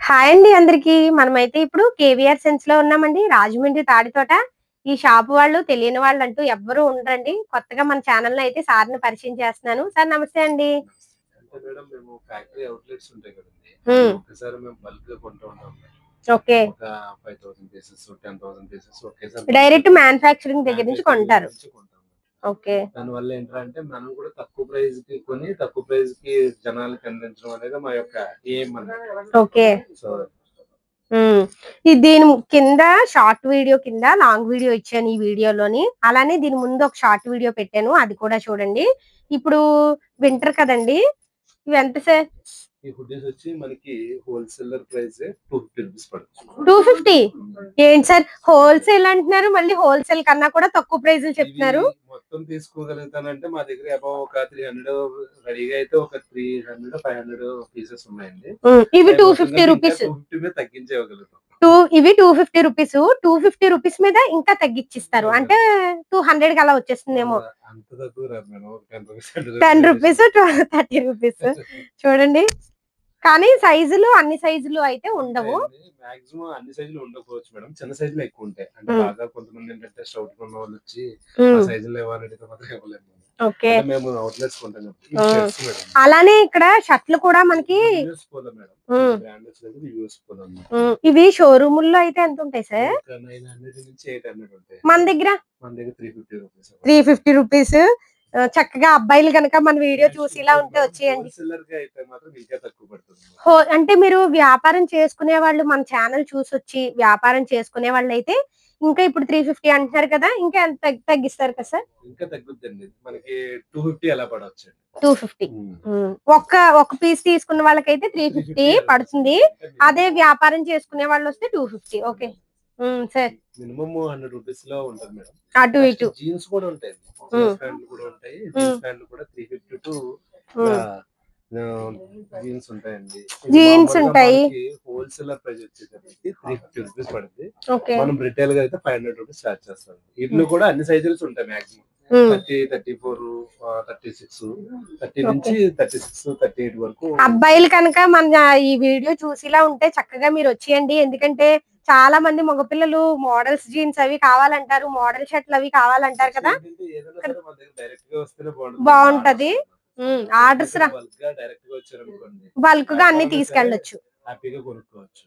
Hi అండి అందరికి. మనమైతే ఇప్పుడు కేవీఆర్ సెన్స్ లో ఉన్నామండి, రాజమండ్రి తాడితోట. ఈ షాప్ వాళ్ళు తెలియని వాళ్ళు అంటూ ఎవ్వరూ ఉండరండి. కొత్తగా మన ఛానల్ అయితే సార్ని పరిచయం చేస్తున్నాను. సార్ నమస్తే అండి. అంటే మేడం మేము ఫ్యాక్టరీ అవుట్లెట్స్ ఉంటాయి కదండి. ఒకసారి మేము బల్క్ గా కొంటూ ఉంటాం. ఓకే, ఒక 5000 పీసెస్ 10,000 పీసెస్ ఒకేసారి డైరెక్ట్ మ్యానుఫ్యాక్చరింగ్ దగ్గర నుంచి కొంటారు. ఓకే, దానివల్ల ఏంటంటే మనం కూడా తక్కువ ప్రైస్ కి కొని తక్కువ ప్రైస్ కి జనాలకి అందించడం అనేది మా యొక్క ఎయిమ్ అన్నమాట. ఓకే. సో దీని కింద షార్ట్ వీడియో కింద లాంగ్ వీడియో ఇచ్చాను ఈ వీడియోలోని. అలానే దీని ముందు ఒక షార్ట్ వీడియో పెట్టాను, అది కూడా చూడండి. ఇప్పుడు వింటర్ కదండి, ఇవి ఎంత సార్? ఈ హుడ్డీస్ వచ్చి మనకి హోల్సేలర్ ప్రైస్ 250 రూపీస్ పడుతుంది. 250 ఏంటి సార్, హోల్సేల్ అంటున్నారు, మళ్ళీ హోల్సేల్ కన్నా కూడా తక్కువ ప్రైస్ చెప్తున్నారు. మొత్తం తీసుకోగలుగుతానంటే మా దగ్గర అబౌవ్ ఒక 300 రెడీగా అయితే ఒక 300 500 పీసెస్ ఉన్నాయండి. ఇవి 250 రూపీస్ 250 మీద తగ్గించేయగలుగుతాం. ఇవి 250 రూపీస్. 250 రూపీస్ మీద ఇంకా తగ్గించిస్తారు అంటే 200 అలా వచ్చేస్తుందేమో. అంత తక్కువ రాదు మేడం, 10 రూపీస్ 30 రూపీస్ చూడండి. కానీ సైజులు అన్ని సైజులు అయితే ఉండవు. మాక్సిమం అన్ని సైజులు ఉండకపోవచ్చు మేడం, చిన్న సైజులు ఎక్కువ ఉంటాయి. అంటే బాగా కొంతమంది ఏంటంటే స్టౌట్ ఉన్న వాళ్ళు వచ్చి ఆ సైజులు ఇవ్వాలంటే మాత్రం ఇవ్వలేము. ఓకే, మేము అవుట్లెట్స్ కొంటాం. అలానే ఇక్కడ షర్ట్లు కూడా మనకి ఇవి షోరూముల్లో అయితే ఎంత ఉంటాయి సార్? 900 నుంచి 800 ఉంటాయి. మన దగ్గర 350 రూపీస్. 350 రూపీస్. చక్కగా అబ్బాయిలు కనుక మన వీడియో చూసి ఇలా ఉంటే వచ్చేయండి. అంటే మీరు వ్యాపారం చేసుకునే వాళ్ళు మన ఛానల్ చూసి వచ్చి వ్యాపారం చేసుకునే వాళ్ళు అయితే ఇంకా ఇప్పుడు 350 అంటున్నారు కదా, ఇంకా ఎంత తగ్గిస్తారు కదా సార్? ఇంకా తగ్గుద్దండి, మనకి 250 అలా పడవచ్చు. 250 ఒక పీస్ తీసుకున్న వాళ్ళకైతే 350 పడుతుంది. అదే వ్యాపారం చేసుకునే వాళ్ళు వస్తే 250. ఓకే సార్, మినిమం 100 రూపీస్ లో ఉంటుంది మేడం. అటు ఇటు జీన్స్ కూడా ఉంటాయి, జీన్స్ ప్యాంట్లు కూడా ఉంటాయి. జీన్స్ ప్యాంట్లు కూడా 350 టు జీన్స్ ఉంటాయండి. జీన్స్ ఉంటాయి. హోల్సేలర్ ప్రైస్ వచ్చేసరికి 350 రూపీస్ పడుతుంది. మనం రిటైల్ గా అయితే 500 రూపీస్ చార్జ్ చేస్తాం. వీటిలో కూడా అన్ని సైజులు ఉంటాయి. మాక్సిమం 30, 34, 36, 30 నుంచి 36, 38 వరకు. అబ్బాయిలు కనుక మన ఈ వీడియో చూసిలా ఉంటే చక్కగా మీరు వచ్చేయండి. ఎందుకంటే చాలా మంది మగపిల్లలు మోడల్స్ జీన్స్ అవి కావాలంటారు, మోడల్ షర్ట్లు అవి కావాలంటారు కదా, బాగుంటది. ఆర్డర్స్ బల్క్ గా అన్ని తీసుకెళ్ళొచ్చు. హ్యాపీగా కొనుక్కోవచ్చు.